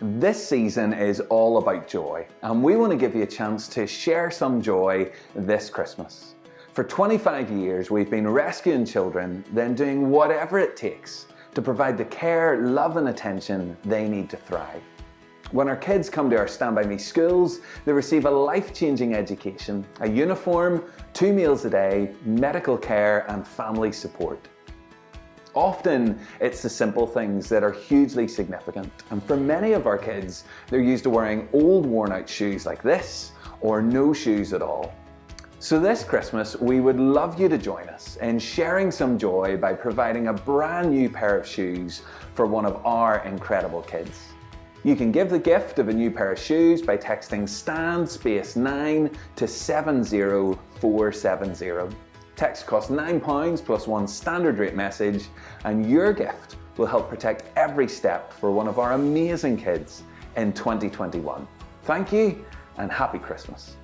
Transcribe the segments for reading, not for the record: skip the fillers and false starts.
This season is all about joy, and we want to give you a chance to share some joy this Christmas. For 25 years, we've been rescuing children, then doing whatever it takes to provide the care, love and attention they need to thrive. When our kids come to our Stand By Me schools, they receive a life-changing education, a uniform, 2 meals a day, medical care and family support. Often, it's the simple things that are hugely significant, and for many of our kids, they're used to wearing old worn-out shoes like this, or no shoes at all. So this Christmas, we would love you to join us in sharing some joy by providing a brand new pair of shoes for one of our incredible kids. You can give the gift of a new pair of shoes by texting STAND9 to 70470. Text costs £9 plus one standard rate message, and your gift will help protect every step for one of our amazing kids in 2021. Thank you and happy Christmas.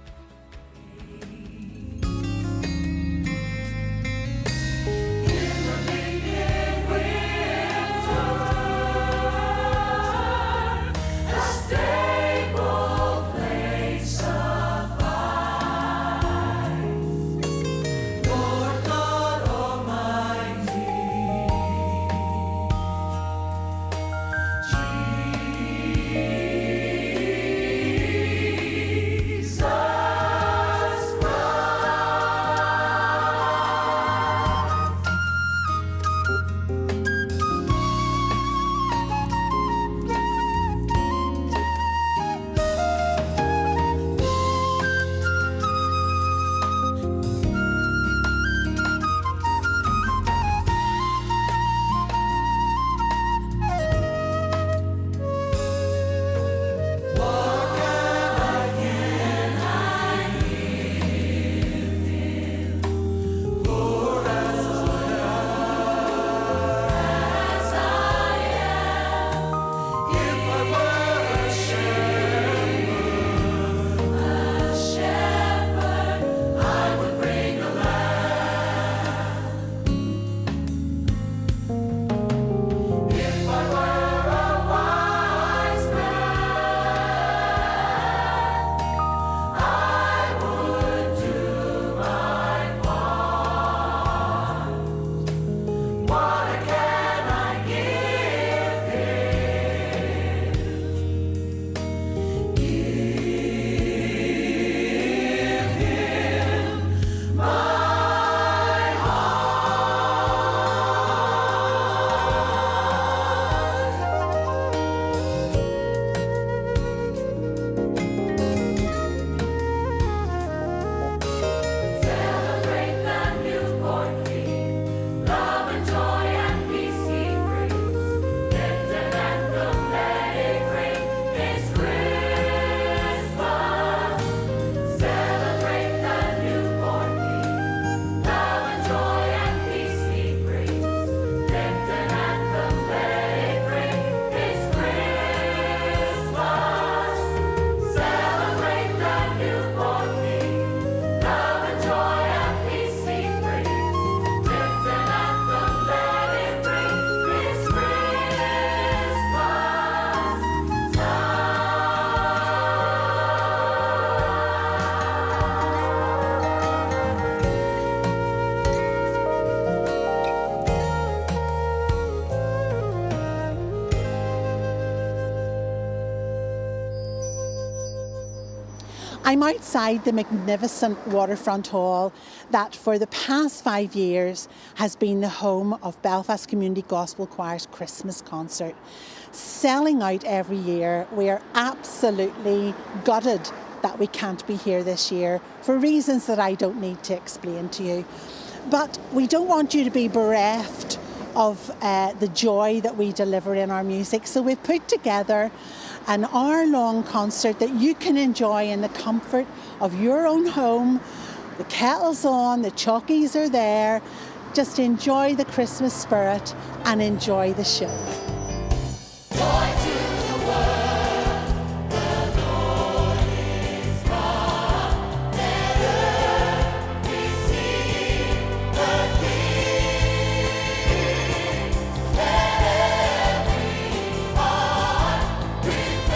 I'm outside the magnificent waterfront hall that for the past 5 years has been the home of Belfast Community Gospel Choir's Christmas concert. Selling out every year, we are absolutely gutted that we can't be here this year for reasons that I don't need to explain to you. But we don't want you to be bereft of the joy that we deliver in our music. So we've put together an hour-long concert that you can enjoy in the comfort of your own home. The kettle's on, the chockies are there. Just enjoy the Christmas spirit and enjoy the show. With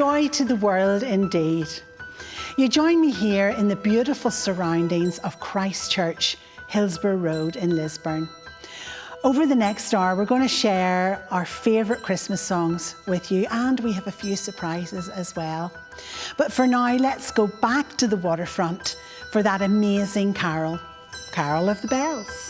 joy to the world indeed. You join me here in the beautiful surroundings of Christ Church, Hillsborough Road in Lisburn. Over the next hour, we're going to share our favourite Christmas songs with you, and we have a few surprises as well. But for now, let's go back to the waterfront for that amazing carol, Carol of the Bells.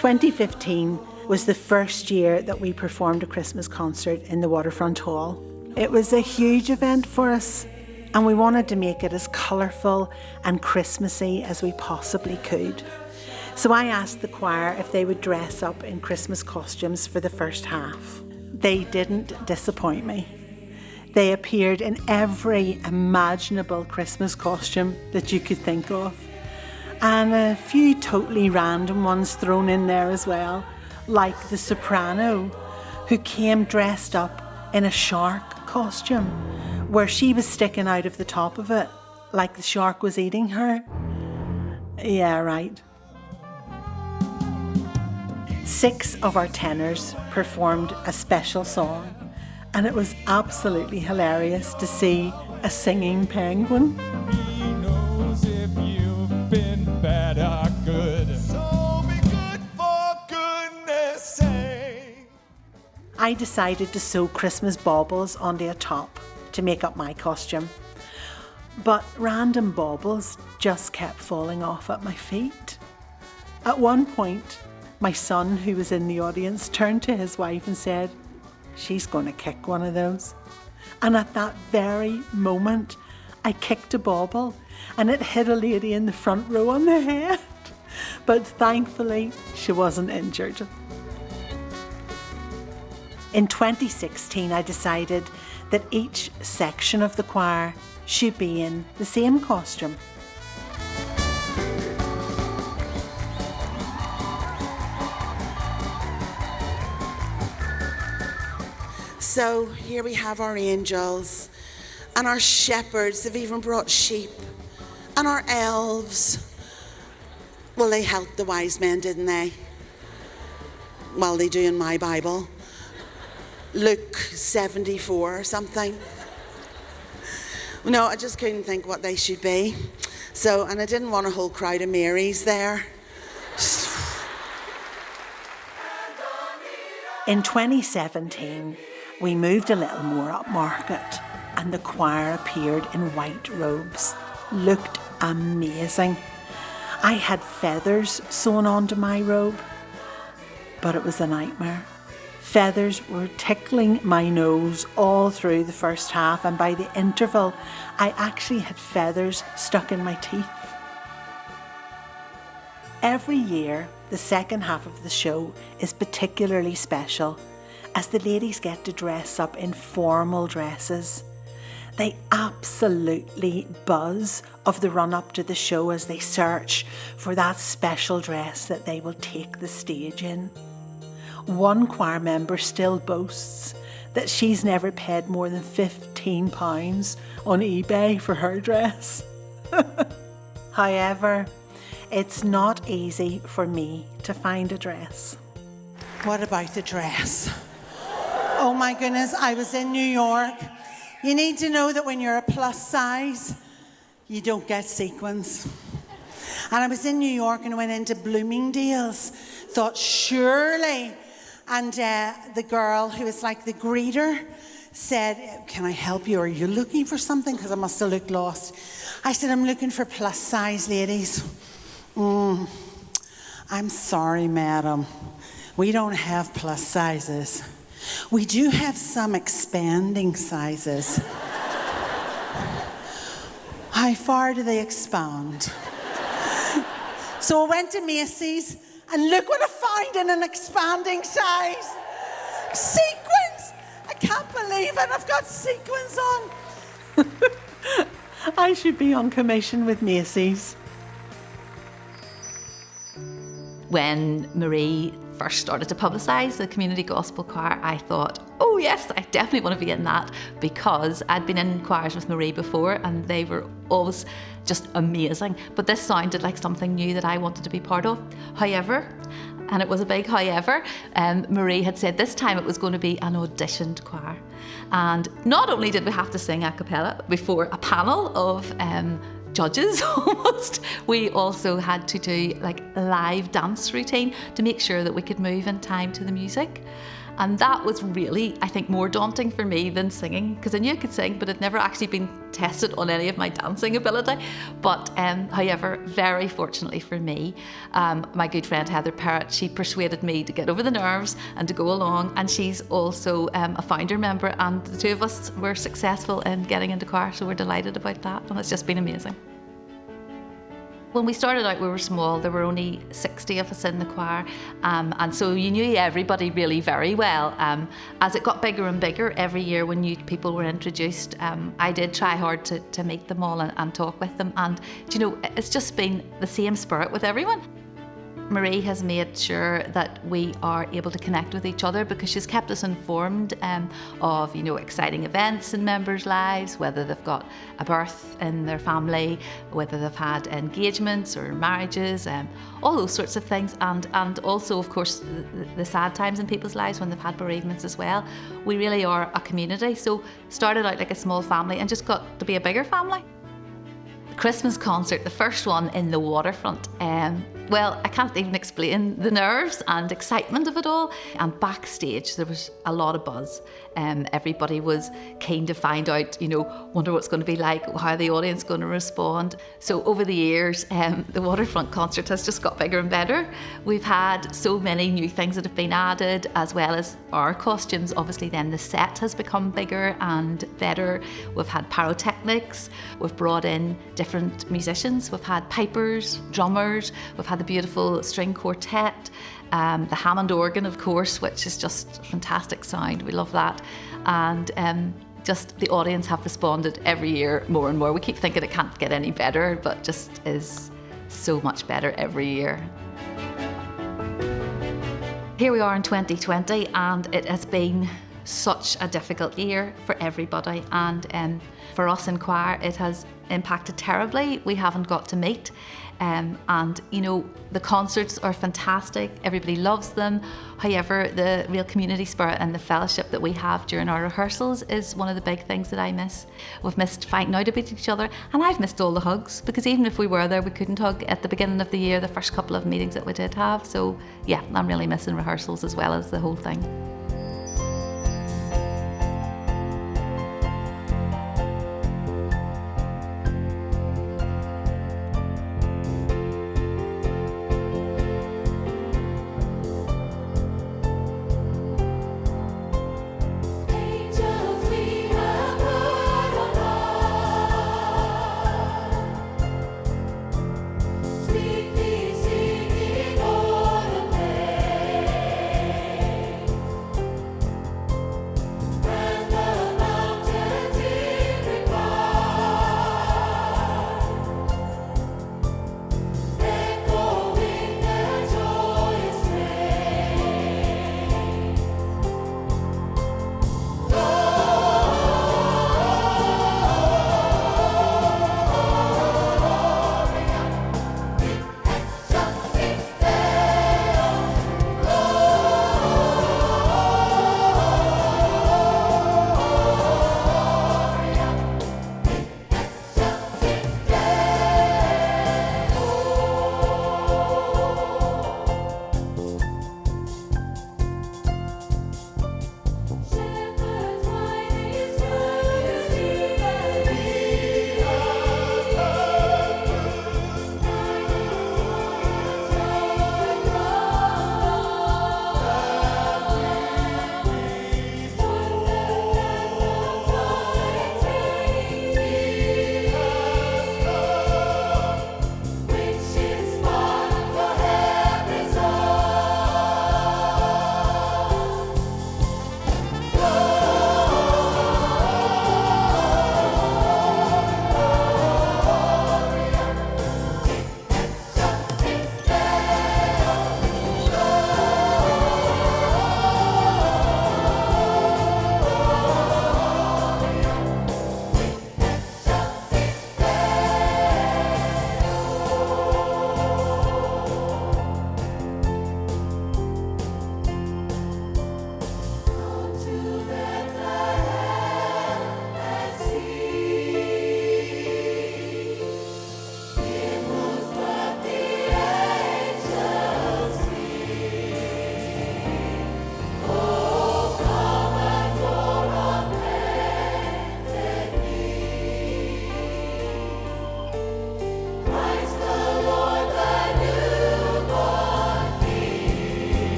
In 2015 was the first year that we performed a Christmas concert in the Waterfront Hall. It was a huge event for us, and we wanted to make it as colourful and Christmassy as we possibly could. So I asked the choir if they would dress up in Christmas costumes for the first half. They didn't disappoint me. They appeared in every imaginable Christmas costume that you could think of, and a few totally random ones thrown in there as well, like the soprano, who came dressed up in a shark costume, where she was sticking out of the top of it, like the shark was eating her. Yeah, right. 6 of our tenors performed a special song, and it was absolutely hilarious to see a singing penguin. He knows if you've been bad or good. So be good for goodness sake. I decided to sew Christmas baubles onto a top to make up my costume, but random baubles just kept falling off at my feet. At one point, my son, who was in the audience, turned to his wife and said, "She's going to kick one of those." And at that very moment, I kicked a bauble and it hit a lady in the front row on the head. But thankfully, she wasn't injured. In 2016, I decided that each section of the choir should be in the same costume. So here we have our angels and our shepherds. They've even brought sheep, and our elves. Well, they helped the wise men, didn't they? Well, they do in my Bible. Luke 74 or something. No, I just couldn't think what they should be. So, and I didn't want a whole crowd of Marys there. In 2017, we moved a little more upmarket, and the choir appeared in white robes. Looked amazing. I had feathers sewn onto my robe, but it was a nightmare. Feathers were tickling my nose all through the first half, and by the interval, I actually had feathers stuck in my teeth. Every year, the second half of the show is particularly special, as the ladies get to dress up in formal dresses. They absolutely buzz of the run-up to the show as they search for that special dress that they will take the stage in. One choir member still boasts that she's never paid more than £15 on eBay for her dress. However, it's not easy for me to find a dress. What about the dress? Oh my goodness, I was in New York. You need to know that when you're a plus size, you don't get sequins. And I was in New York and I went into Bloomingdale's, thought surely. And the girl who was like the greeter said, "Can I help you? Are you looking for something?" Because I must have looked lost. I said, "I'm looking for plus size ladies." "I'm sorry, madam. We don't have plus sizes. We do have some expanding sizes." How far do they expand? So I went to Macy's, and look what I found in an expanding size. Sequins! I can't believe it, I've got sequins on. I should be on commission with Macy's. When Marie first started to publicise the community gospel choir, I thought, oh yes, I definitely want to be in that, because I'd been in choirs with Marie before and they were always just amazing. But this sounded like something new that I wanted to be part of. However, and it was a big however, Marie had said this time it was going to be an auditioned choir. And not only did we have to sing a cappella before a panel of judges almost, we also had to do like a live dance routine to make sure that we could move in time to the music. And that was really, I think, more daunting for me than singing, because I knew I could sing, but I'd never actually been tested on any of my dancing ability. But however, very fortunately for me, my good friend Heather Parrott, she persuaded me to get over the nerves and to go along. And she's also a founder member, and the two of us were successful in getting into choir, so we're delighted about that, and it's just been amazing. When we started out, we were small. There were only 60 of us in the choir, and so you knew everybody really very well. As it got bigger and bigger, every year when new people were introduced, I did try hard to meet them all and talk with them. And you know, it's just been the same spirit with everyone. Marie has made sure that we are able to connect with each other, because she's kept us informed of, you know, exciting events in members' lives, whether they've got a birth in their family, whether they've had engagements or marriages, all those sorts of things, and also, of course, the sad times in people's lives when they've had bereavements as well. We really are a community, so started out like a small family and just got to be a bigger family. Christmas concert, the first one in the Waterfront. Well, I can't even explain the nerves and excitement of it all. And backstage, there was a lot of buzz. Everybody was keen to find out, you know, wonder what's going to be like, how the audience is going to respond. So over the years, the Waterfront concert has just got bigger and better. We've had so many new things that have been added, as well as our costumes. Obviously then the set has become bigger and better. We've had pyrotechnics, we've brought in different musicians, we've had pipers, drummers, we've had the beautiful string quartet, the Hammond organ, of course, which is just fantastic sound. We love that. And just the audience have responded every year more and more. We keep thinking it can't get any better, but just is so much better every year. Here we are in 2020, and it has been such a difficult year for everybody, and for us in choir it has impacted terribly. We haven't got to meet, and you know, the concerts are fantastic, everybody loves them. However, the real community spirit and the fellowship that we have during our rehearsals is one of the big things that I miss. We've missed finding out about each other, and I've missed all the hugs, because even if we were there, we couldn't hug at the beginning of the year, the first couple of meetings that we did have. So yeah, I'm really missing rehearsals as well as the whole thing.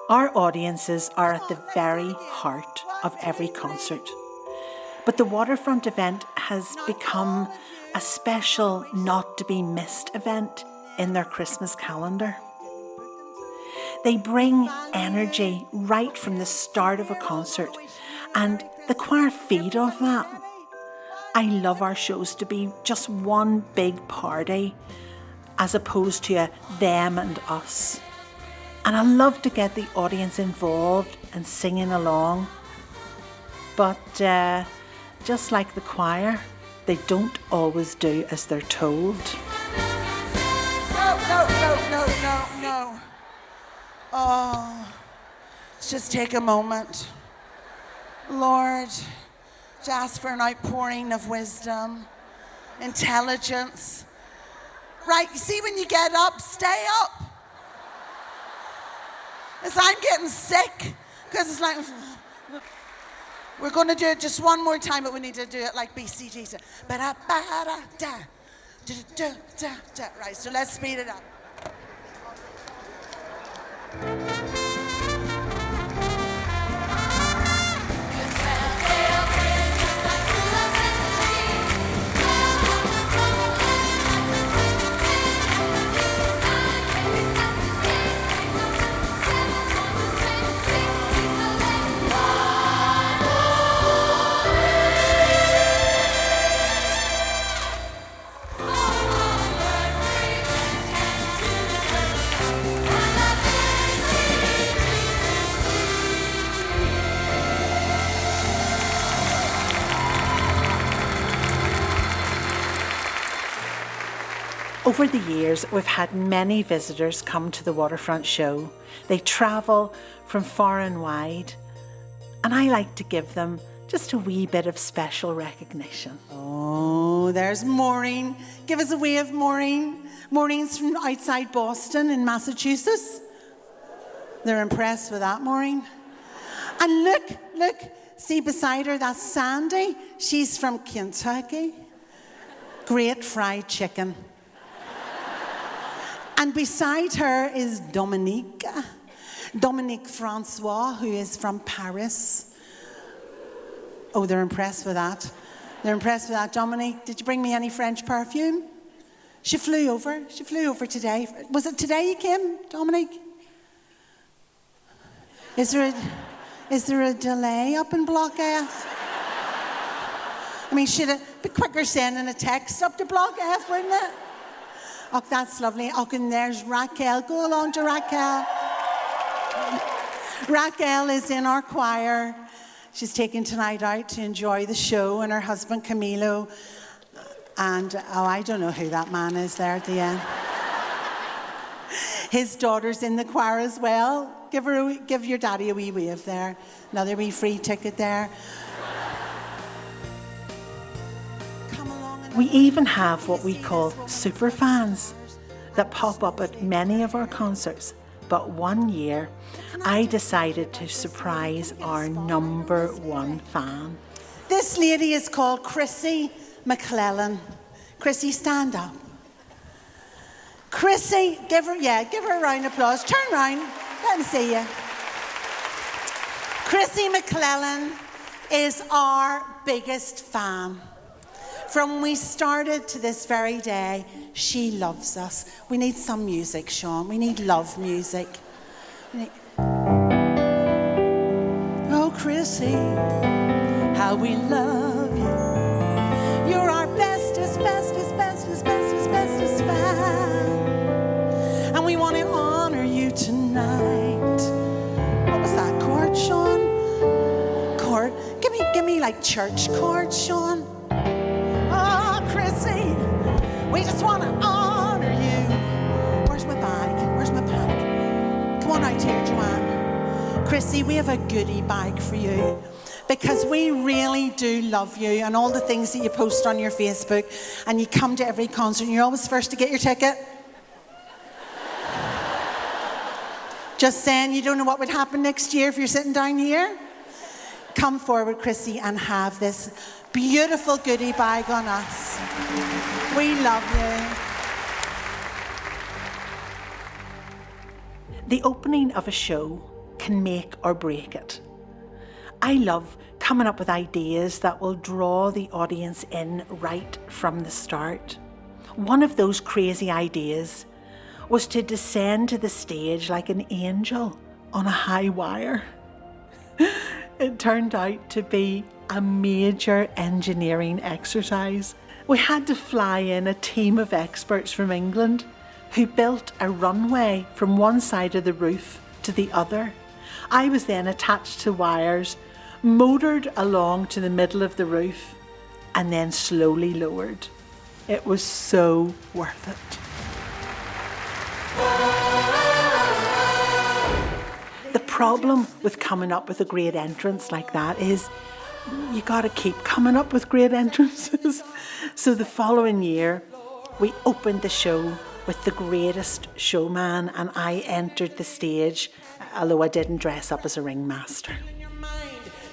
Our audiences are at the very heart of every concert. But the Waterfront event has become a special, not to be missed event in their Christmas calendar. They bring energy right from the start of a concert, and the choir feed off that. I love our shows to be just one big party as opposed to a them and us. And I love to get the audience involved and singing along. But just like the choir, they don't always do as they're told. No. Oh, let's just take a moment. Lord, to ask for an outpouring of wisdom, intelligence. Right, you see when you get up, stay up. As I'm getting sick, because it's like, we're going to do it just one more time, but we need to do it like BCGC. Right, so let's speed it up. Over the years, we've had many visitors come to the Waterfront show. They travel from far and wide, and I like to give them just a wee bit of special recognition. Oh, there's Maureen. Give us a wave, Maureen. Maureen's from outside Boston in Massachusetts. They're impressed with that, Maureen. And look, see beside her, that's Sandy. She's from Kentucky. Great fried chicken. And beside her is Dominique Francois, who is from Paris. Oh, they're impressed with that. They're impressed with that. Dominique, did you bring me any French perfume? She flew over today. Was it today you came, Dominique? Is there a delay up in Block F? I mean, should it be quicker sending a text up to Block F, wouldn't it? Oh, that's lovely. Oh, and there's Raquel. Go along to Raquel. Raquel is in our choir. She's taken tonight out to enjoy the show, and her husband Camilo. And, I don't know who that man is there at the end. His daughter's in the choir as well. Give your daddy a wee wave there. Another wee free ticket there. We even have what we call super fans that pop up at many of our concerts. But one year, I decided to surprise our number one fan. This lady is called Chrissy McClellan. Chrissy, stand up. Chrissy, give her a round of applause. Turn round, let me see you. Chrissy McClellan is our biggest fan. From when we started to this very day, she loves us. We need some music, Sean. We need love music. Oh, Chrissy, how we love you. You're our bestest fan. And we want to honor you tonight. What was that chord, Sean? Chord? Give me like church chords, Sean. Chrissy, we just want to honor you. Where's my bag? Where's my bag? Come on out here, Joanne. Chrissy, we have a goodie bag for you because we really do love you and all the things that you post on your Facebook, and you come to every concert and you're always first to get your ticket. Just saying, you don't know what would happen next year if you're sitting down here. Come forward, Chrissy, and have this beautiful goodie bag on us. We love you. The opening of a show can make or break it. I love coming up with ideas that will draw the audience in right from the start. One of those crazy ideas was to descend to the stage like an angel on a high wire. It turned out to be a major engineering exercise. We had to fly in a team of experts from England who built a runway from one side of the roof to the other. I was then attached to wires, motored along to the middle of the roof, and then slowly lowered. It was so worth it. The problem with coming up with a great entrance like that is you gotta keep coming up with great entrances. So the following year, we opened the show with The Greatest Showman, and I entered the stage, although I didn't dress up as a ringmaster.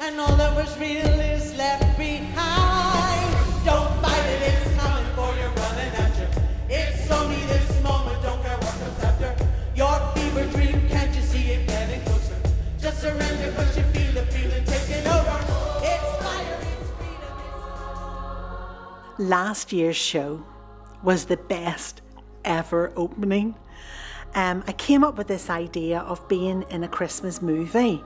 And all that was real is left behind. Don't fight it, it's coming for you, running at you. It's only this moment, don't care what comes after. Your fever dream, can't you see it getting closer? Just surrender, cause you feel the feeling taking over. It's fire, it's freedom, it's... Last year's show was the best ever opening. I came up with this idea of being in a Christmas movie,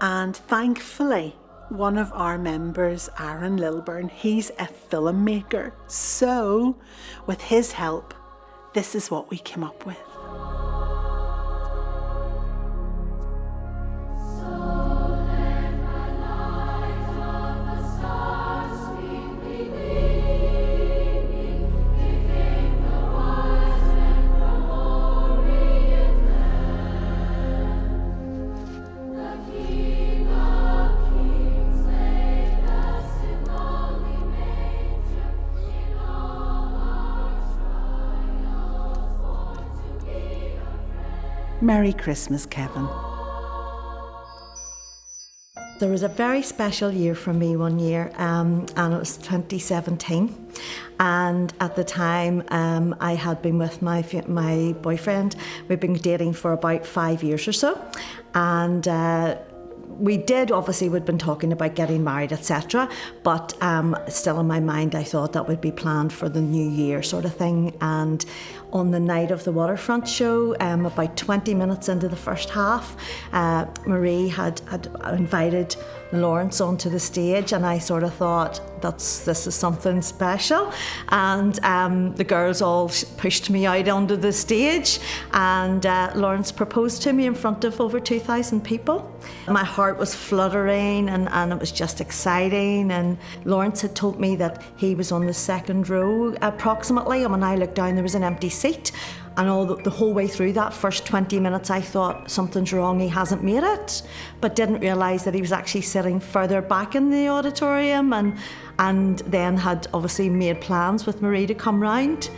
and thankfully one of our members, Aaron Lilburn, he's a filmmaker, so with his help this is what we came up with. Merry Christmas, Kevin. There was a very special year for me one year, and it was 2017. And at the time, I had been with my boyfriend. We'd been dating for about 5 years or so. And we'd been talking about getting married, etc. But still in my mind, I thought that would be planned for the new year sort of thing. And on the night of the Waterfront show, about 20 minutes into the first half, Marie had invited Lawrence onto the stage, and I sort of thought, this is something special. And the girls all pushed me out onto the stage, and Lawrence proposed to me in front of over 2,000 people. My heart was fluttering, and it was just exciting. And Lawrence had told me that he was on the second row approximately, and when I looked down there was an empty seat. And the whole way through that first 20 minutes I thought, something's wrong, he hasn't made it, but didn't realise that he was actually sitting further back in the auditorium, and then had obviously made plans with Marie to come round.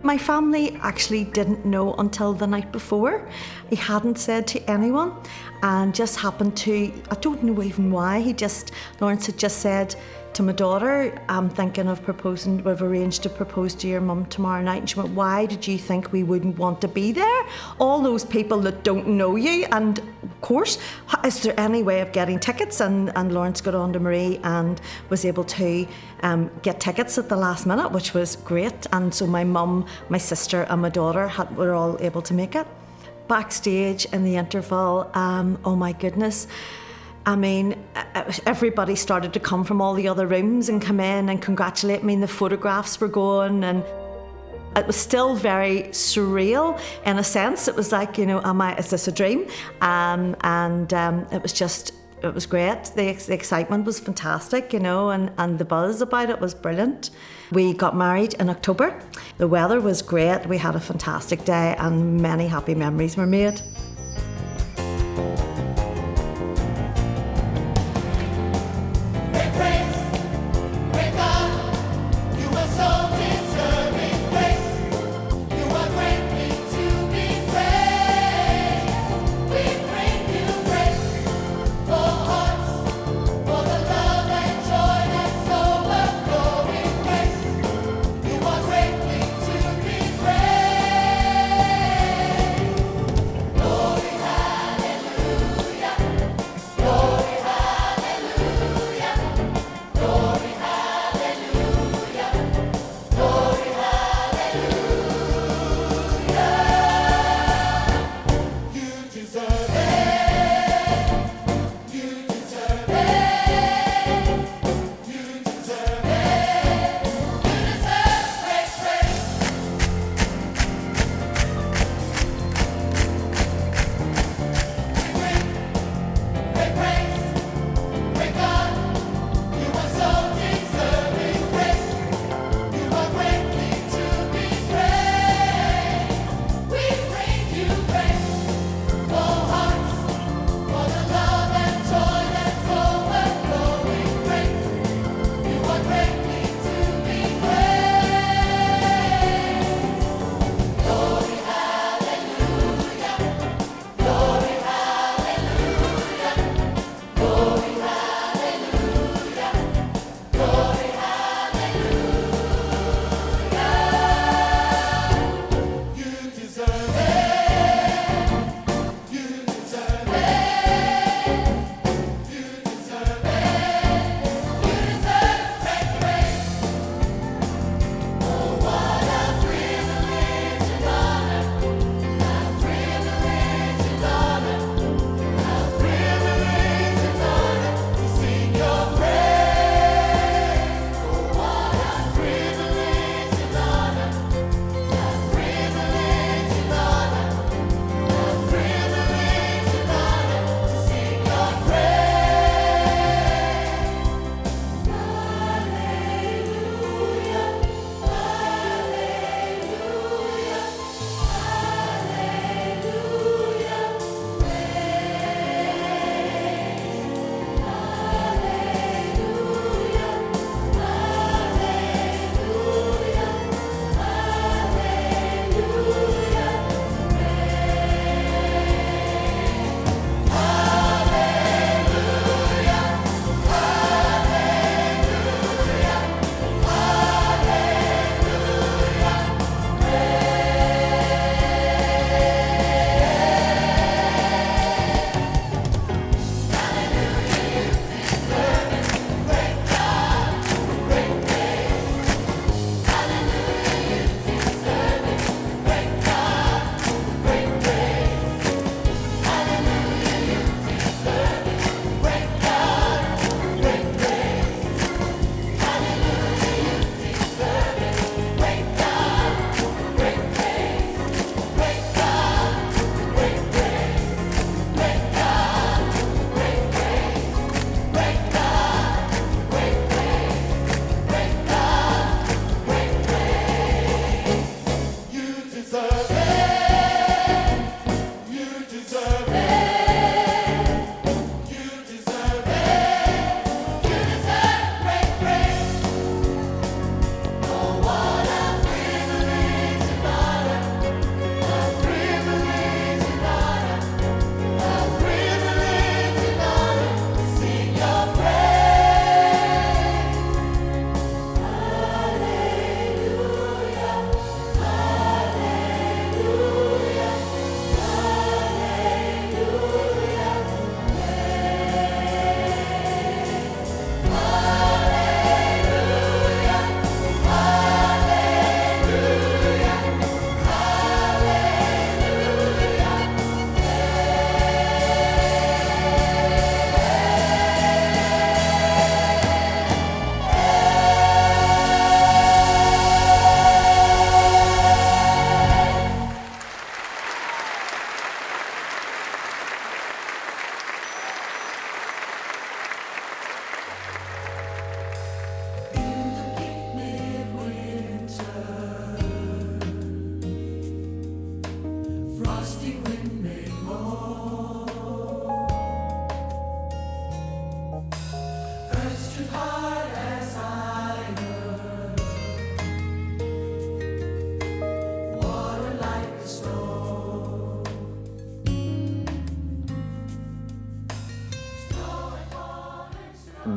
My family actually didn't know until the night before. He hadn't said to anyone, and just happened to, I don't know even why, Lawrence had just said to my daughter, I'm thinking of proposing, we've arranged to propose to your mum tomorrow night. And she went, why did you think we wouldn't want to be there? All those people that don't know you. And of course, is there any way of getting tickets? And Lawrence got on to Marie and was able to get tickets at the last minute, which was great. And so my mum, my sister and my daughter were all able to make it. Backstage in the interval, oh my goodness, I mean, everybody started to come from all the other rooms and come in and congratulate me, and the photographs were going, and it was still very surreal in a sense. It was like, is this a dream? It was great. The excitement was fantastic, and the buzz about it was brilliant. We got married in October. The weather was great. We had a fantastic day, and many happy memories were made. Lord,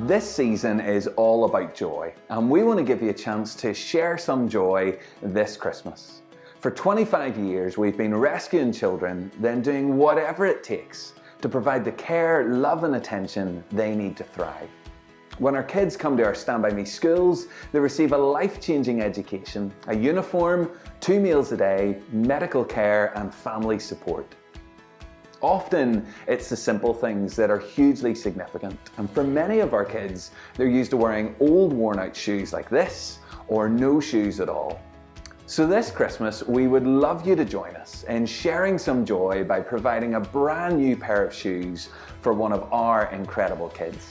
This season is all about joy, and we want to give you a chance to share some joy this Christmas. For 25 years, we've been rescuing children, then doing whatever it takes to provide the care, love and attention they need to thrive. When our kids come to our Stand By Me schools, they receive a life-changing education, a uniform, 2 meals a day, medical care and family support. Often, it's the simple things that are hugely significant, and for many of our kids, they're used to wearing old worn-out shoes like this, or no shoes at all. So this Christmas, we would love you to join us in sharing some joy by providing a brand new pair of shoes for one of our incredible kids.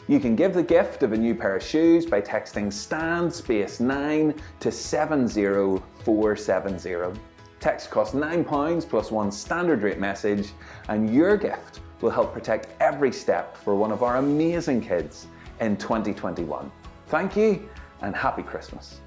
You can give the gift of a new pair of shoes by texting STAND_9 to 70470. Text costs £9 plus one standard rate message, and your gift will help protect every step for one of our amazing kids in 2021. Thank you and happy Christmas.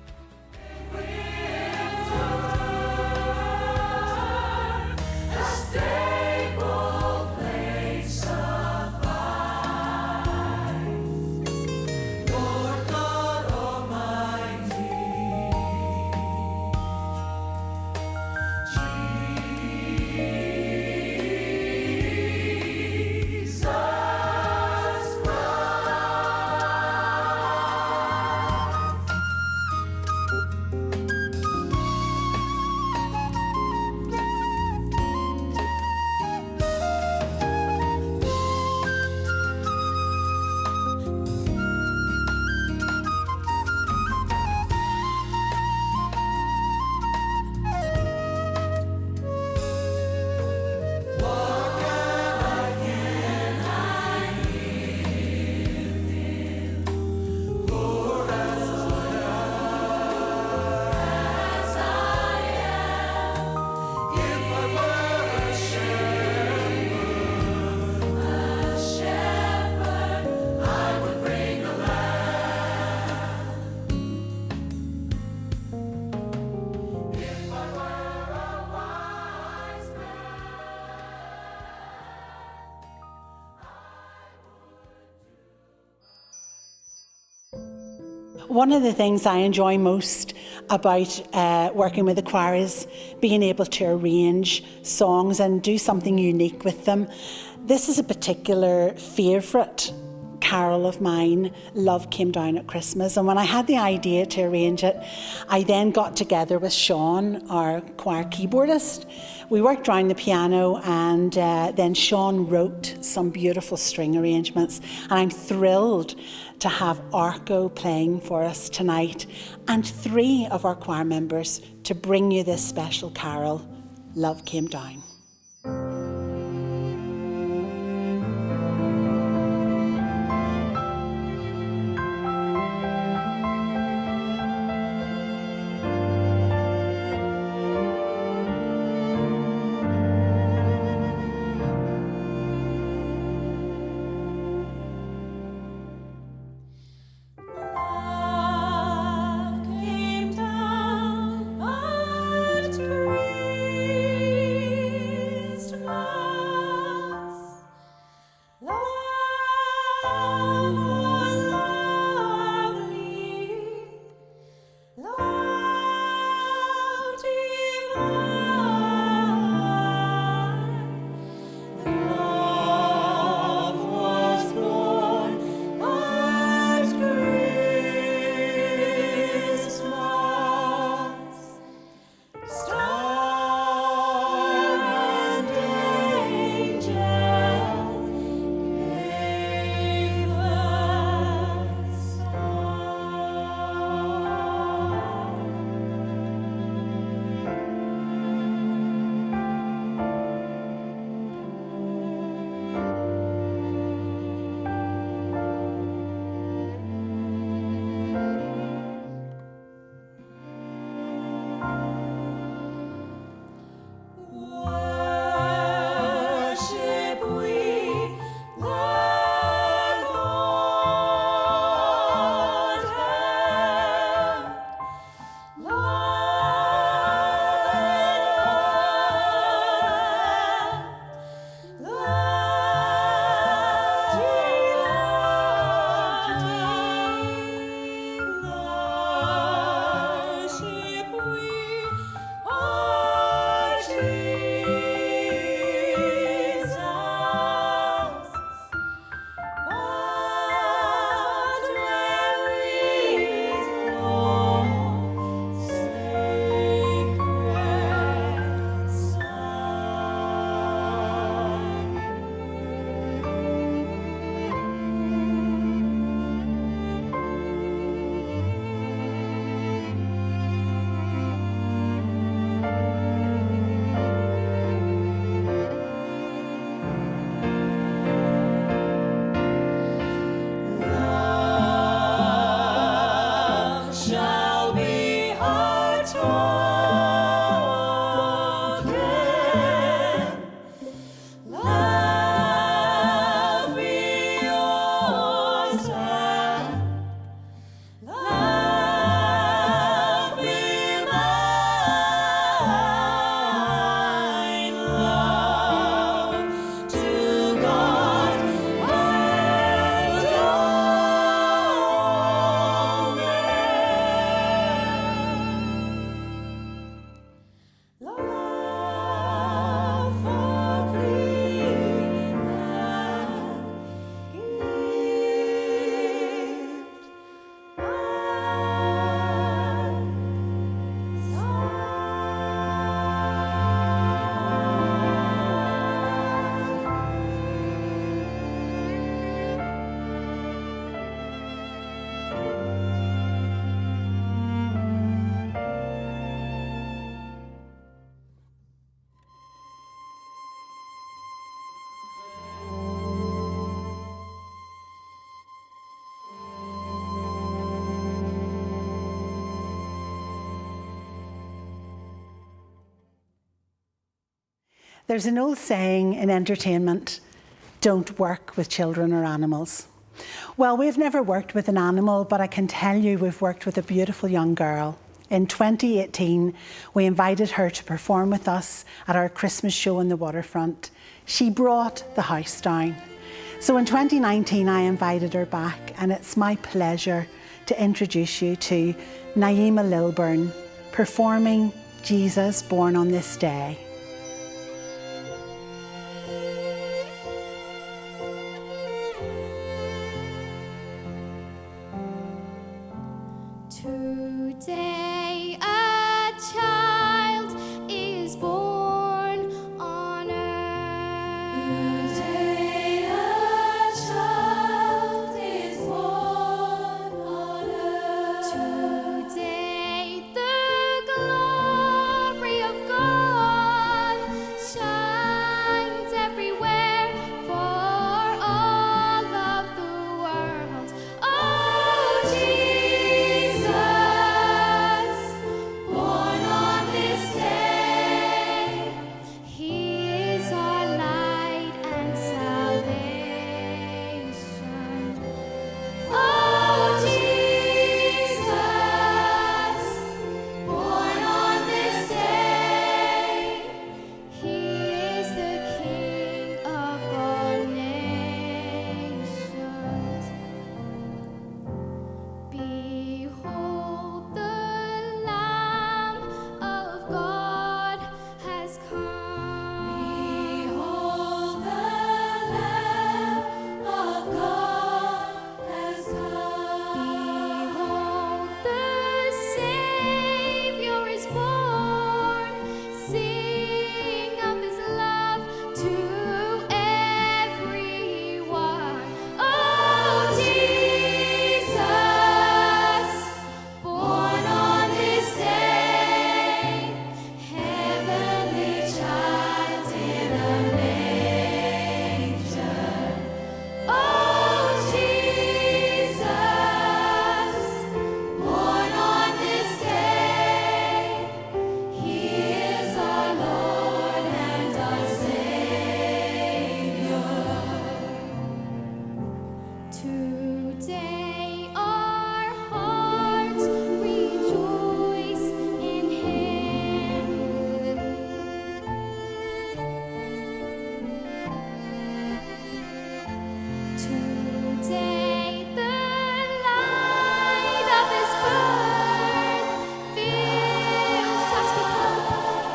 One of the things I enjoy most about working with the choir is being able to arrange songs and do something unique with them. This is a particular favourite carol of mine, Love Came Down at Christmas, and when I had the idea to arrange it, I then got together with Sean, our choir keyboardist. We worked around the piano, and then Sean wrote some beautiful string arrangements, and I'm thrilled to have Arco playing for us tonight, and 3 of our choir members to bring you this special carol, Love Came Down. Love came down at Christmas. There's an old saying in entertainment, don't work with children or animals. Well, we've never worked with an animal, but I can tell you we've worked with a beautiful young girl. In 2018, we invited her to perform with us at our Christmas show on the waterfront. She brought the house down. So in 2019, I invited her back, and it's my pleasure to introduce you to Naima Lilburn, performing Jesus Born on This Day. Today a child is born on earth. Today a child is born on earth. Today the glory of God shines everywhere for all of the world. Oh, Jesus, born on this day, He is our light and salvation. Oh, Jesus, born on this day, He is the King of all nations. Behold, the Lamb of God has come. Behold, the Lamb of God has come. Behold, the Savior is born. Sing of His love to everyone. Oh, Jesus, born on this day, heavenly child in a manger. Oh, Jesus, born on this day, He is our Lord and our Savior. Today our hearts rejoice in Him. Today the light of His birth fills us with hope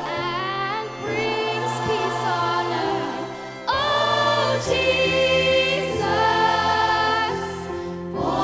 and brings peace on earth. Oh, Jesus, born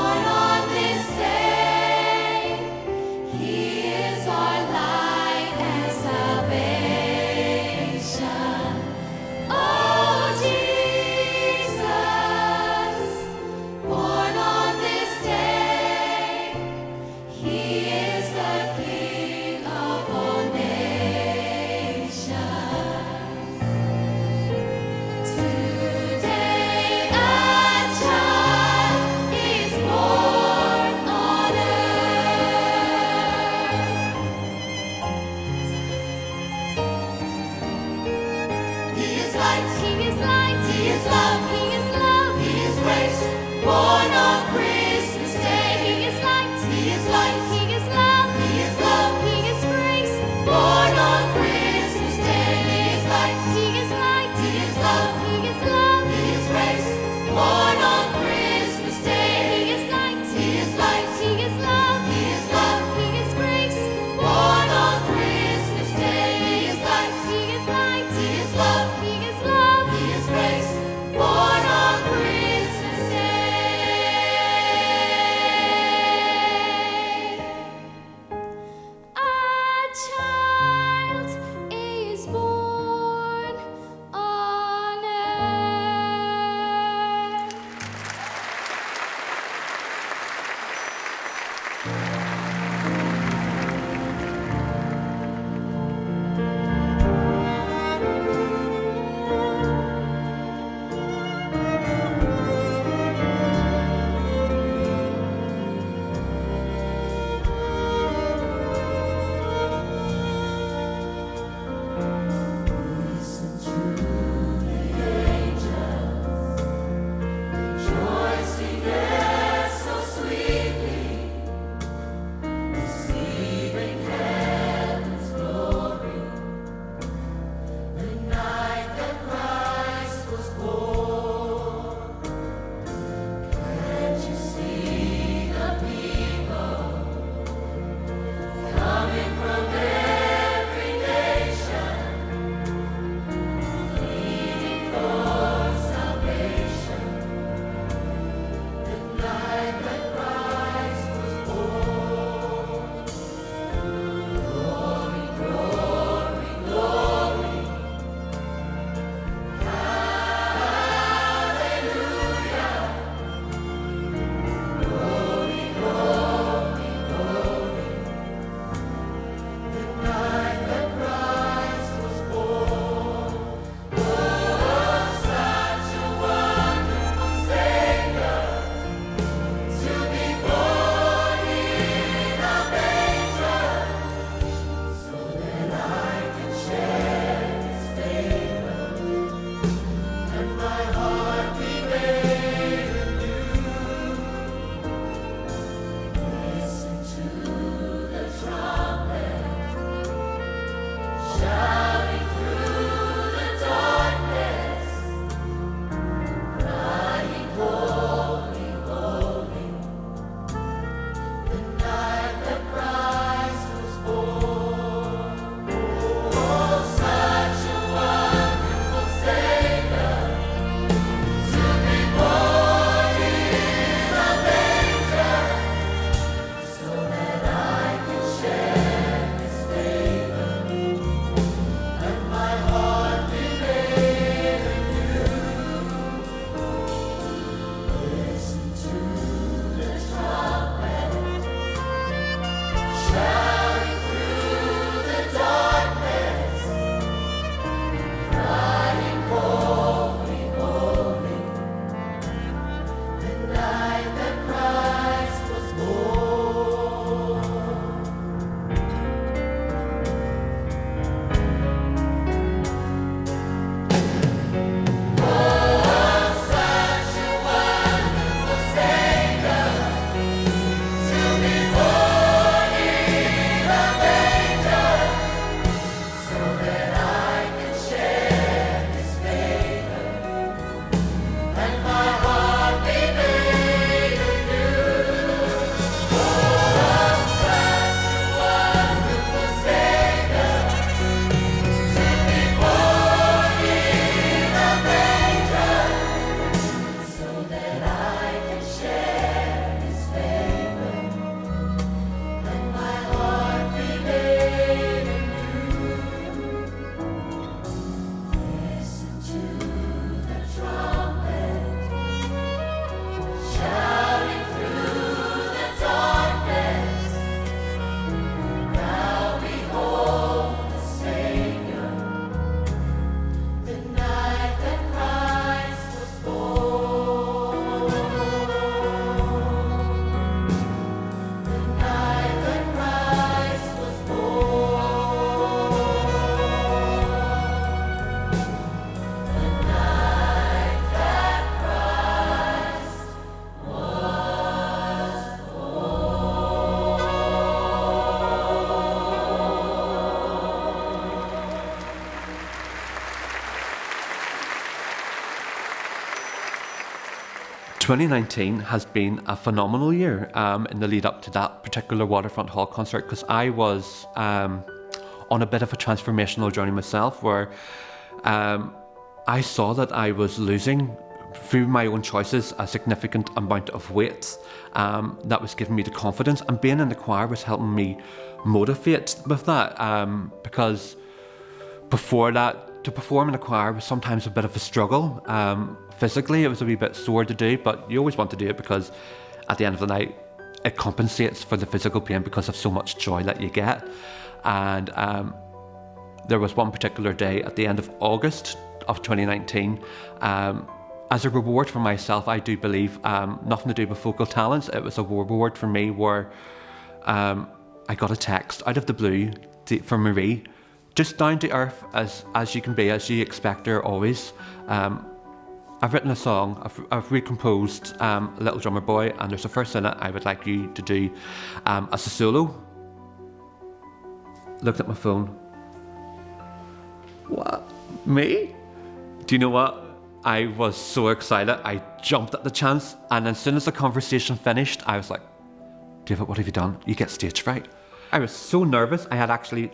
2019 has been a phenomenal year in the lead up to that particular Waterfront Hall concert, because I was on a bit of a transformational journey myself, where I saw that I was losing, through my own choices, a significant amount of weight. That was giving me the confidence, and being in the choir was helping me motivate with that, because before that, to perform in a choir was sometimes a bit of a struggle. Physically, it was a wee bit sore to do, but you always want to do it because at the end of the night, it compensates for the physical pain because of so much joy that you get. And there was one particular day at the end of August of 2019, as a reward for myself, I do believe, nothing to do with vocal talents, it was a reward for me where I got a text out of the blue from Marie, just down to earth as you can be, as you expect her always. I've written a song, I've recomposed Little Drummer Boy, and there's a verse in it I would like you to do as a solo. Looked at my phone. What? Me? Do you know what? I was so excited, I jumped at the chance, and as soon as the conversation finished, I was like, David, what have you done? You get stage fright. I was so nervous, I had actually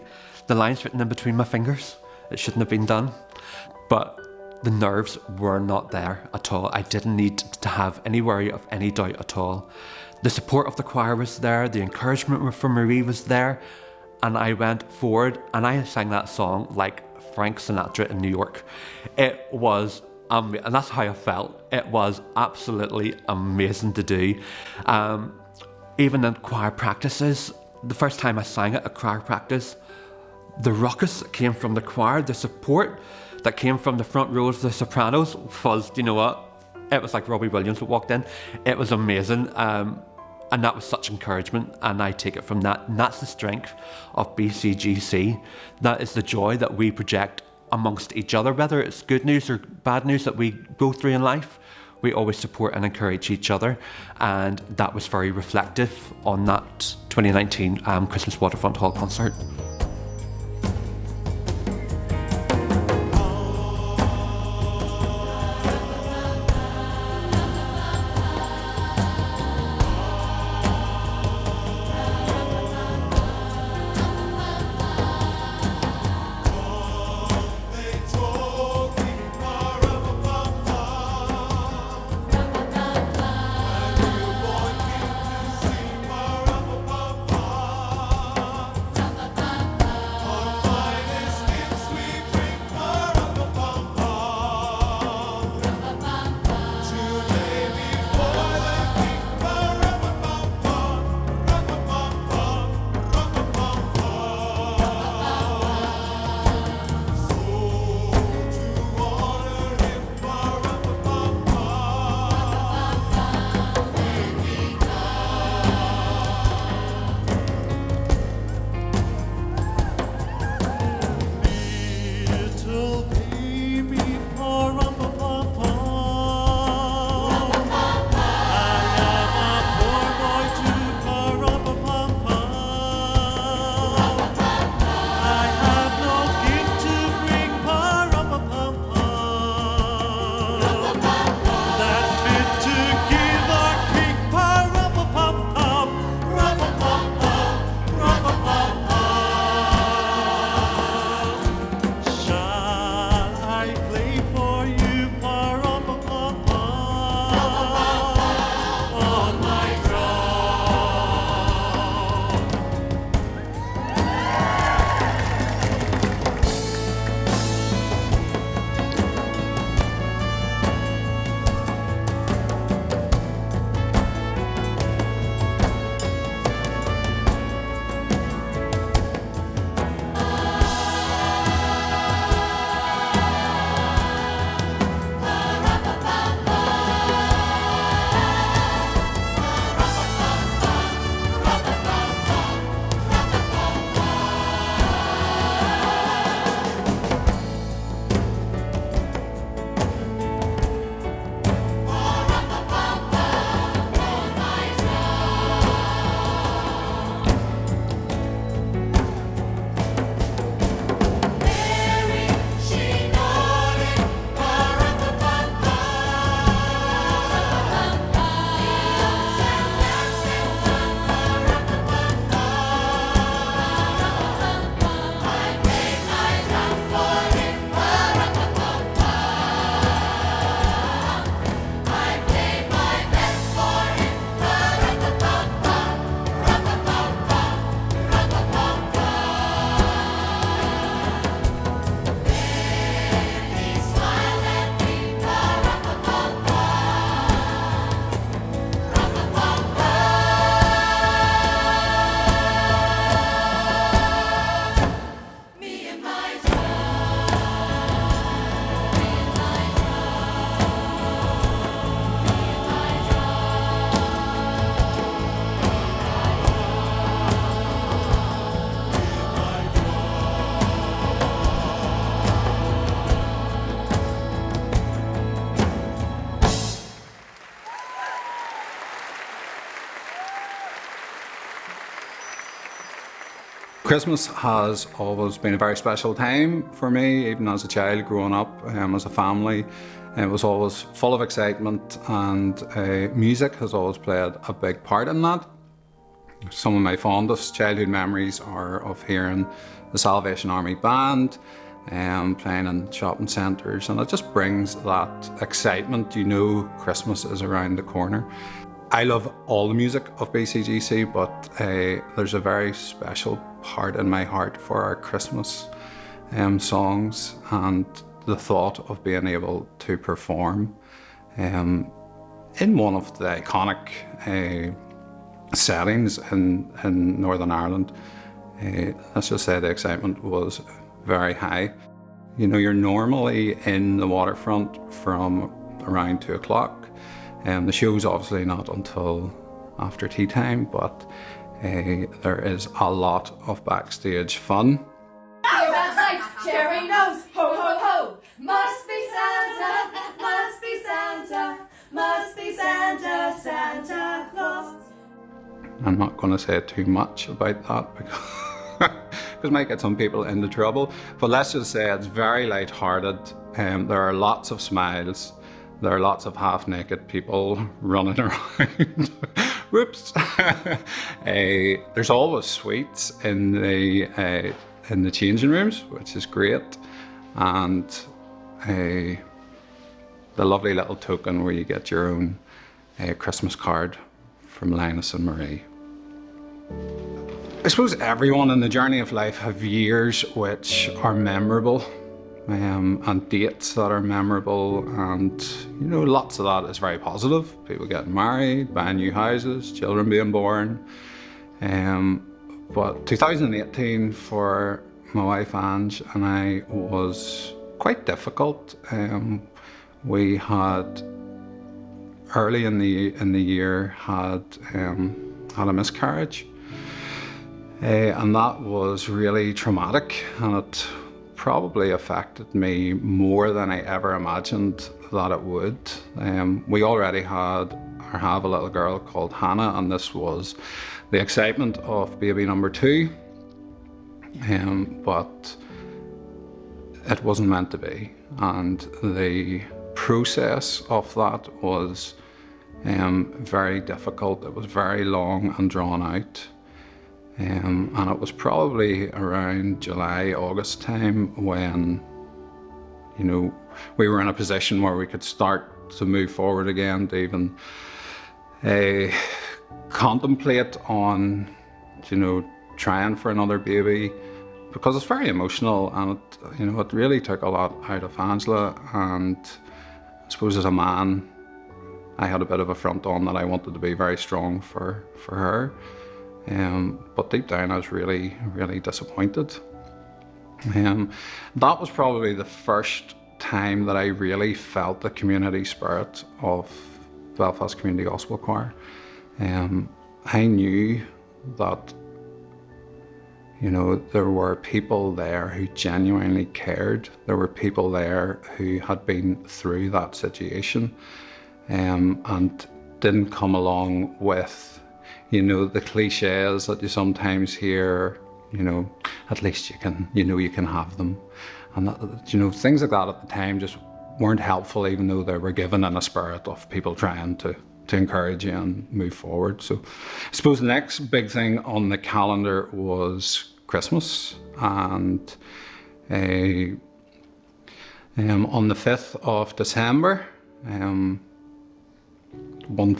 the lines written in between my fingers. It shouldn't have been done. But the nerves were not there at all. I didn't need to have any worry of any doubt at all. The support of the choir was there, the encouragement from Marie was there, and I went forward and I sang that song like Frank Sinatra in New York. It was and that's how I felt. It was absolutely amazing to do. Even in choir practices, the first time I sang at a choir practice, the ruckus that came from the choir, the support that came from the front row of the sopranos was, you know what, it was like Robbie Williams walked in. It was amazing, and that was such encouragement, and I take it from that. And that's the strength of BCGC. That is the joy that we project amongst each other, whether it's good news or bad news that we go through in life. We always support and encourage each other, and that was very reflective on that 2019 Christmas Waterfront Hall concert. Christmas has always been a very special time for me, even as a child growing up, as a family. It was always full of excitement, and music has always played a big part in that. Some of my fondest childhood memories are of hearing the Salvation Army Band, playing in shopping centres, and it just brings that excitement. You know Christmas is around the corner. I love all the music of BCGC, but there's a very special part in my heart for our Christmas songs, and the thought of being able to perform in one of the iconic settings in Northern Ireland. Let's just say the excitement was very high. You know, you're normally in the waterfront from around 2 o'clock. The show's obviously not until after tea time, but there is a lot of backstage fun. Cherry nose, ho ho ho. Must be Santa, must be Santa, must be Santa, Santa Claus. I'm not going to say too much about that because it might get some people into trouble. But let's just say it's very light-hearted. There are lots of smiles. There are lots of half-naked people running around. Whoops. There's always sweets in the changing rooms, which is great, and the lovely little token where you get your own Christmas card from Linus and Marie. I suppose everyone in the journey of life have years which are memorable. And dates that are memorable, and you know, lots of that is very positive. People getting married, buying new houses, children being born. But 2018 for my wife Ange and I was quite difficult. We had early in the year had a miscarriage, and that was really traumatic, and it probably affected me more than I ever imagined that it would. We already had or have a little girl called Hannah, and this was the excitement of baby number 2, but it wasn't meant to be, and the process of that was very difficult. It was very long and drawn out. And it was probably around July, August time when, you know, we were in a position where we could start to move forward again, to even contemplate on, you know, trying for another baby, because it's very emotional, and it, you know, it really took a lot out of Angela. And I suppose as a man, I had a bit of a front on that I wanted to be very strong for her. But deep down I was really, really disappointed. That was probably the first time that I really felt the community spirit of Belfast Community Gospel Choir. I knew that, you know, there were people there who genuinely cared. There were people there who had been through that situation, and didn't come along with, you know, the cliches that you sometimes hear, you know, at least you can, you know, you can have them. And that, you know, things like that at the time just weren't helpful, even though they were given in a spirit of people trying to encourage you and move forward. So I suppose the next big thing on the calendar was Christmas, and on the 5th of December, one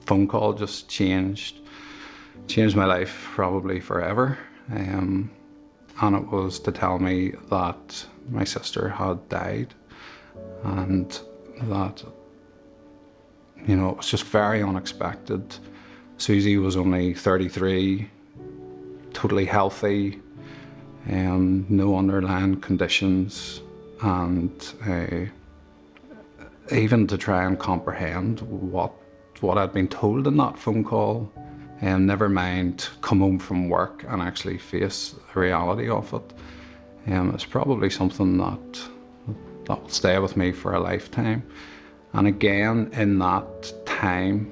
phone call just changed my life probably forever, and it was to tell me that my sister had died, and that, you know, it was just very unexpected. Susie was only 33, totally healthy, no underlying conditions, and even to try and comprehend what I'd been told in that phone call, and never mind come home from work and actually face the reality of it, it's probably something that will stay with me for a lifetime. And again, in that time,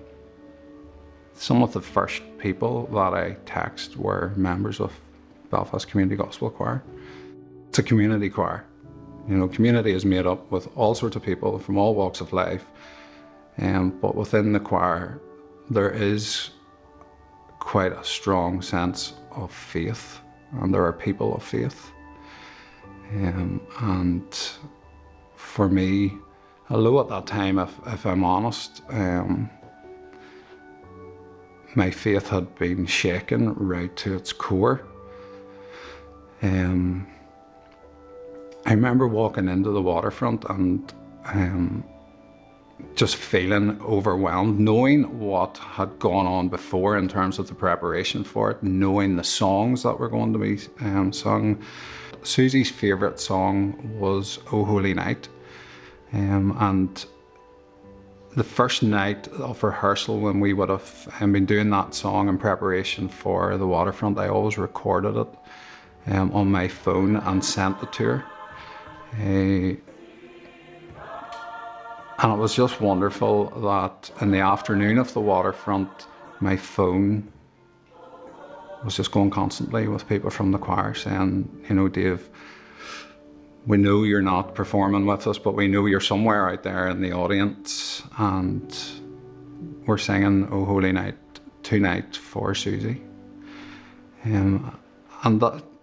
some of the first people that I text were members of Belfast Community Gospel Choir. It's a community choir. You know, community is made up with all sorts of people from all walks of life, but within the choir there is quite a strong sense of faith, and there are people of faith. And for me, although at that time, if I'm honest, my faith had been shaken right to its core. I remember walking into the waterfront and just feeling overwhelmed, knowing what had gone on before in terms of the preparation for it, knowing the songs that were going to be sung. Susie's favourite song was "O Holy Night," and the first night of rehearsal when we would have been doing that song in preparation for the waterfront, I always recorded it on my phone and sent it to her. And it was just wonderful that in the afternoon of the waterfront, my phone was just going constantly with people from the choir saying, you know, Dave, we know you're not performing with us, but we know you're somewhere out there in the audience, and we're singing "O Holy Night" tonight for Susie. And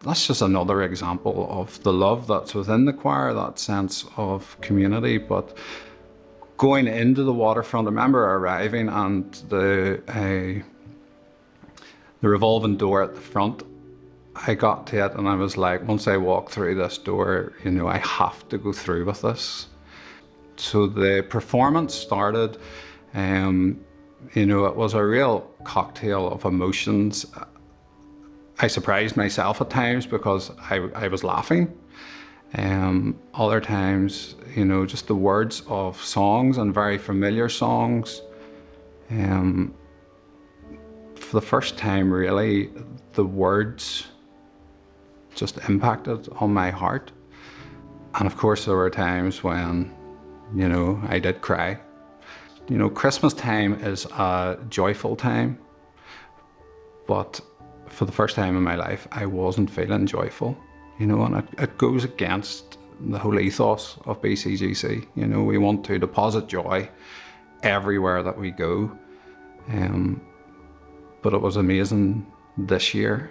that's just another example of the love that's within the choir, that sense of community. But going into the waterfront, I remember arriving and the revolving door at the front, I got to it and I was like, once I walk through this door, you know, I have to go through with this. So the performance started, you know, it was a real cocktail of emotions. I surprised myself at times because I was laughing. Other times, you know, just the words of songs and very familiar songs. For the first time, really, the words just impacted on my heart. And of course, there were times when, you know, I did cry. You know, Christmas time is a joyful time, but for the first time in my life, I wasn't feeling joyful, you know, and it goes against the whole ethos of BCGC. You know, we want to deposit joy everywhere that we go. But it was amazing this year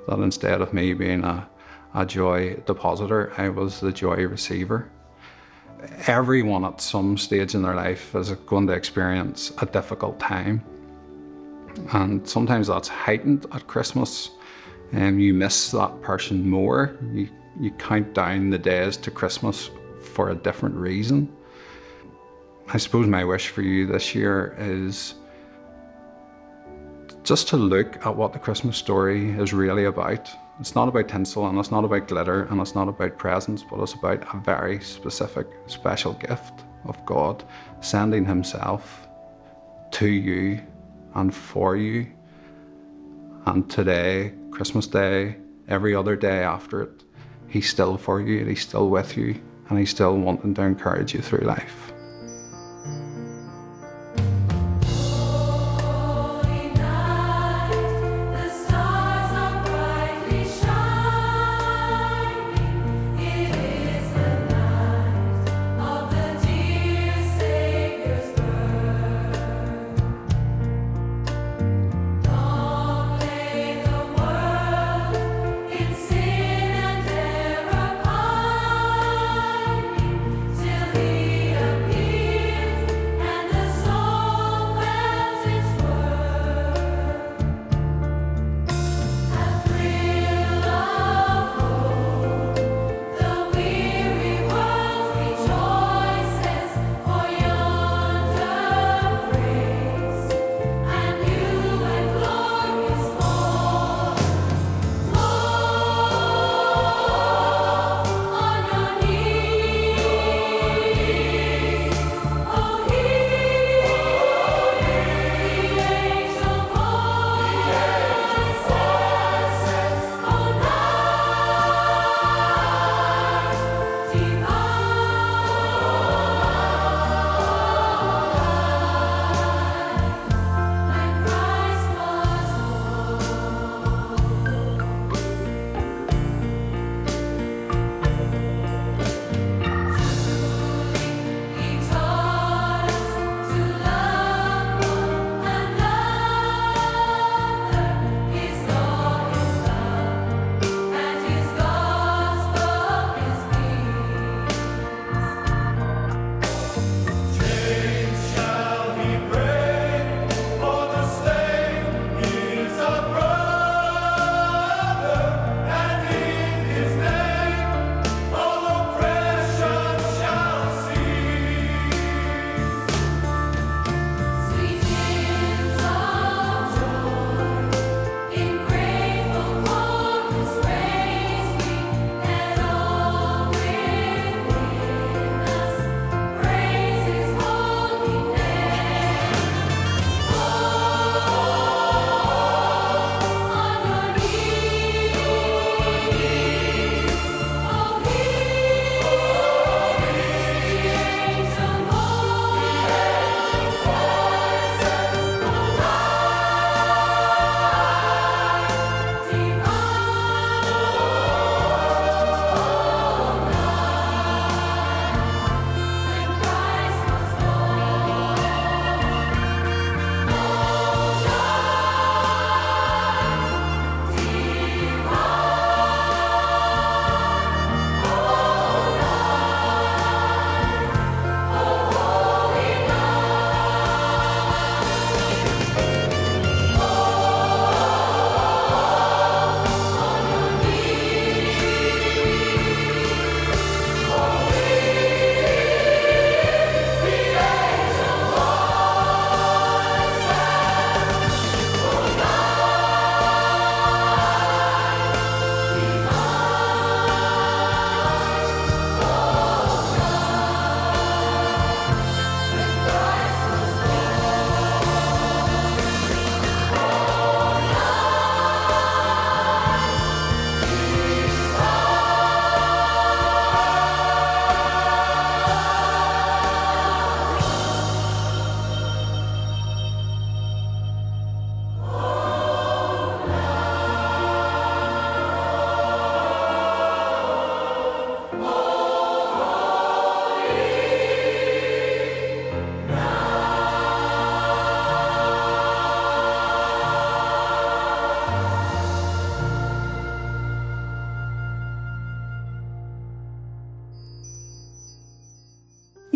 that instead of me being a joy depositor, I was the joy receiver. Everyone at some stage in their life is going to experience a difficult time. And sometimes that's heightened at Christmas, and you miss that person more. You count down the days to Christmas for a different reason. I suppose my wish for you this year is just to look at what the Christmas story is really about. It's not about tinsel, and it's not about glitter, and it's not about presents, but it's about a very specific, special gift of God sending Himself to you and for you. And today, Christmas Day, every other day after it, He's still for you, and He's still with you, and He's still wanting to encourage you through life. Till He appears.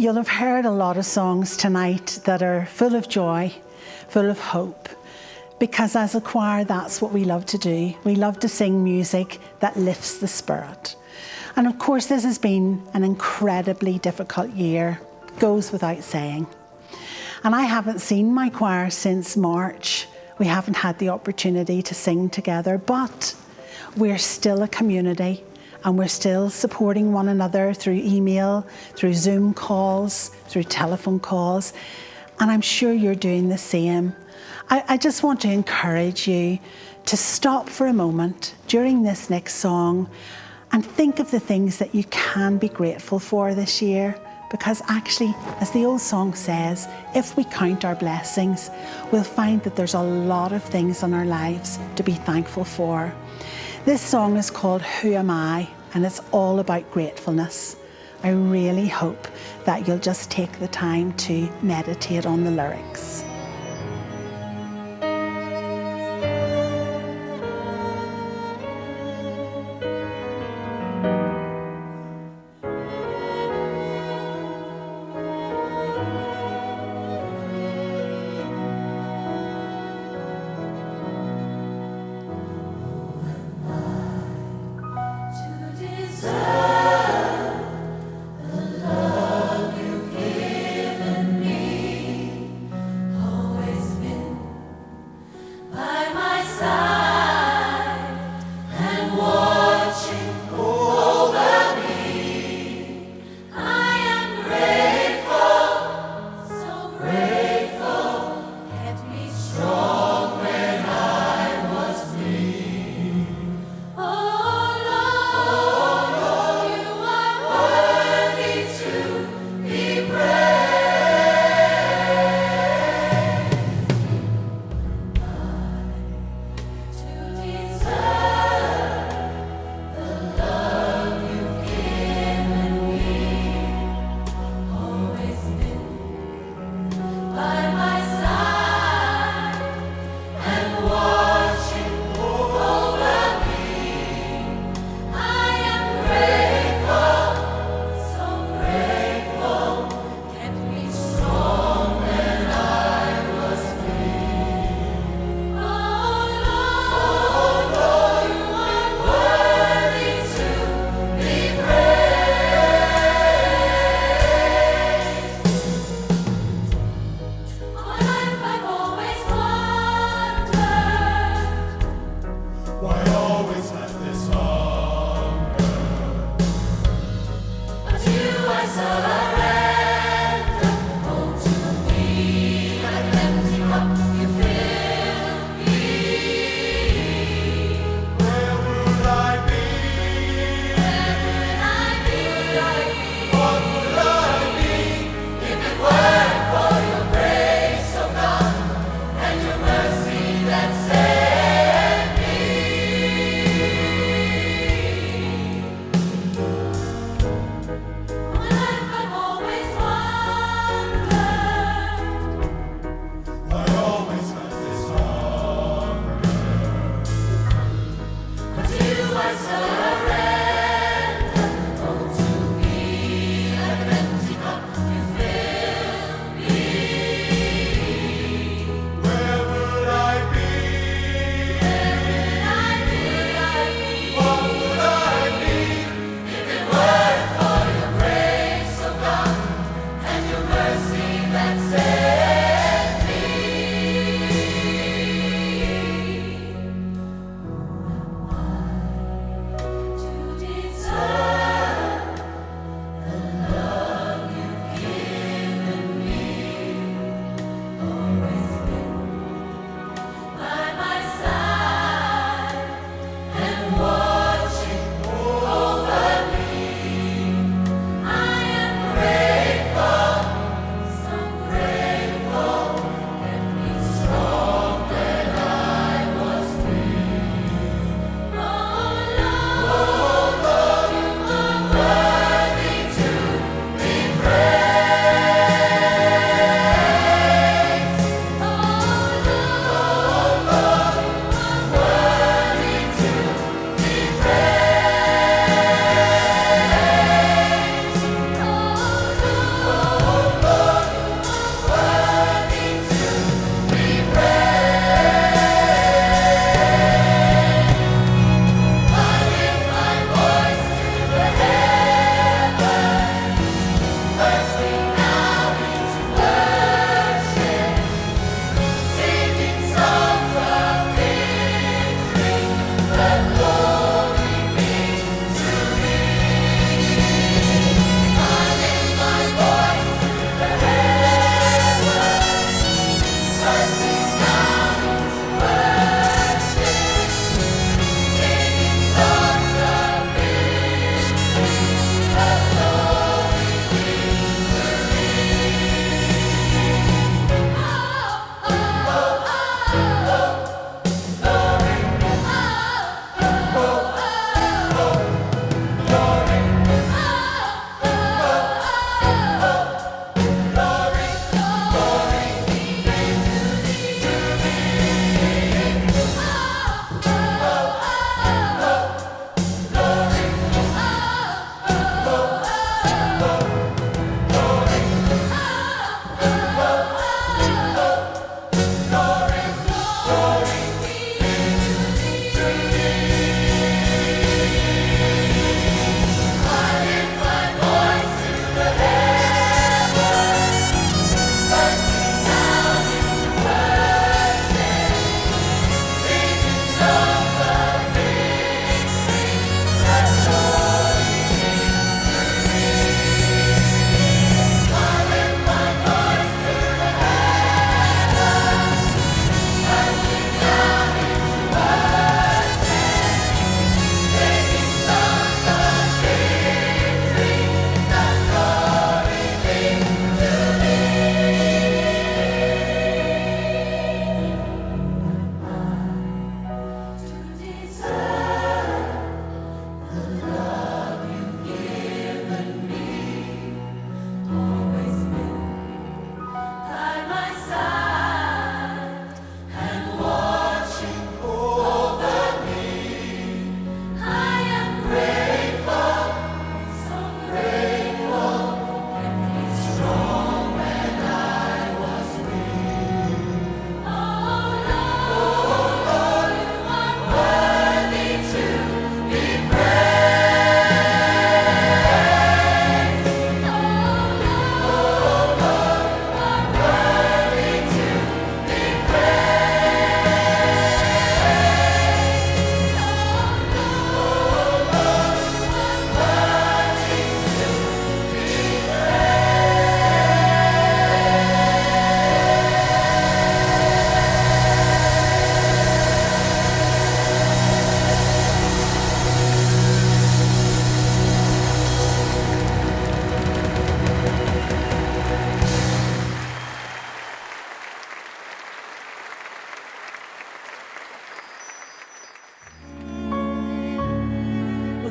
You'll have heard a lot of songs tonight that are full of joy, full of hope, because as a choir, that's what we love to do. We love to sing music that lifts the spirit. And of course, this has been an incredibly difficult year, goes without saying. And I haven't seen my choir since March. We haven't had the opportunity to sing together, but we're still a community and we're still supporting one another through email, through Zoom calls, through telephone calls. And I'm sure you're doing the same. I just want to encourage you to stop for a moment during this next song and think of the things that you can be grateful for this year. Because actually, as the old song says, if we count our blessings, we'll find that there's a lot of things in our lives to be thankful for. This song is called Who Am I? And it's all about gratefulness. I really hope that you'll just take the time to meditate on the lyrics.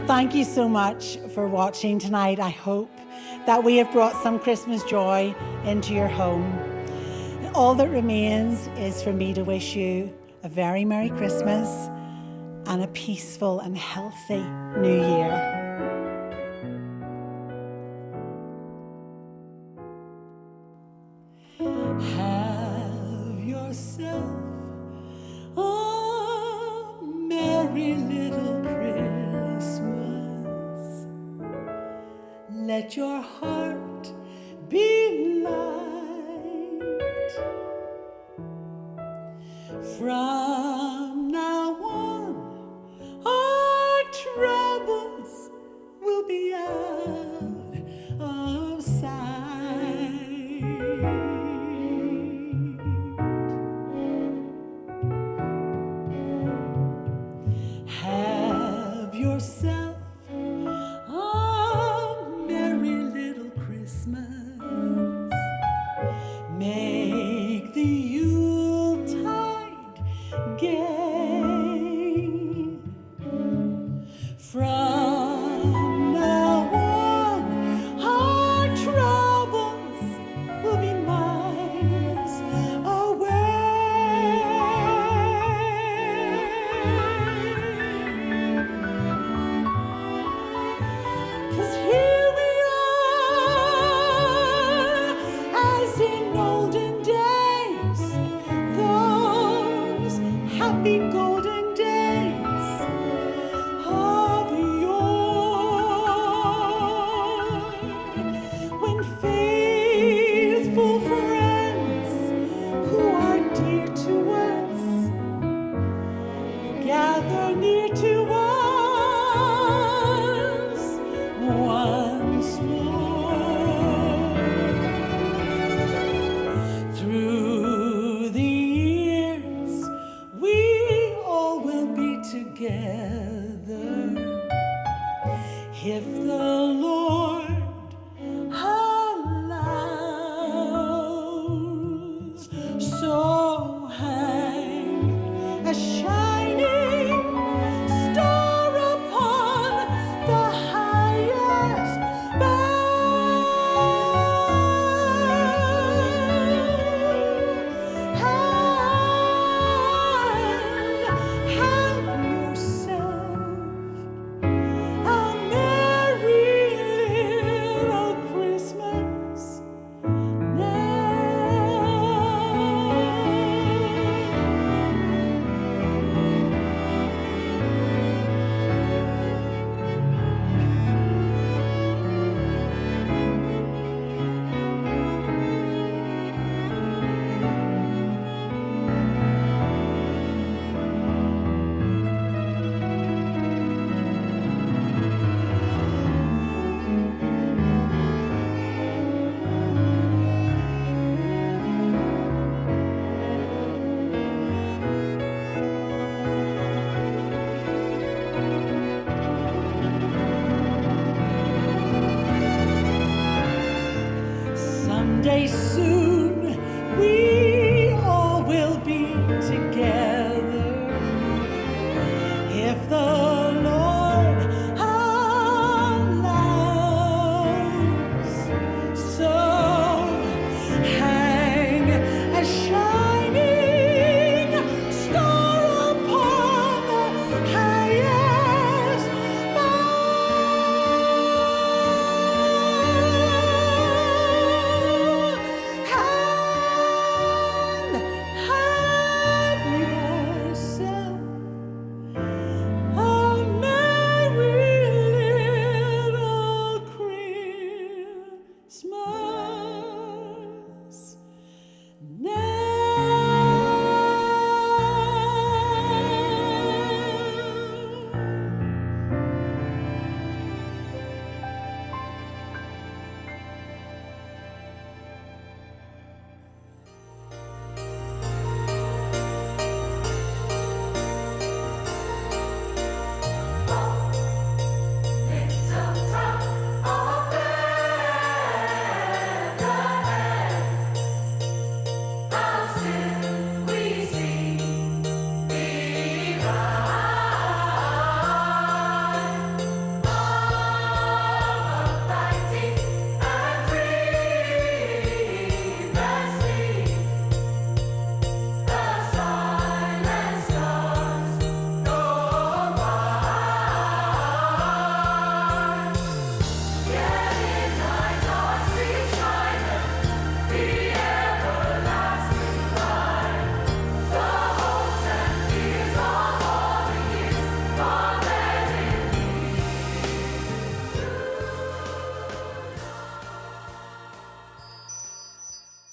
Thank you so much for watching tonight. I hope that we have brought some Christmas joy into your home. All that remains is for me to wish you a very Merry Christmas and a peaceful and healthy New Year. Have yourself a merry little Christmas. Let your heart be light. From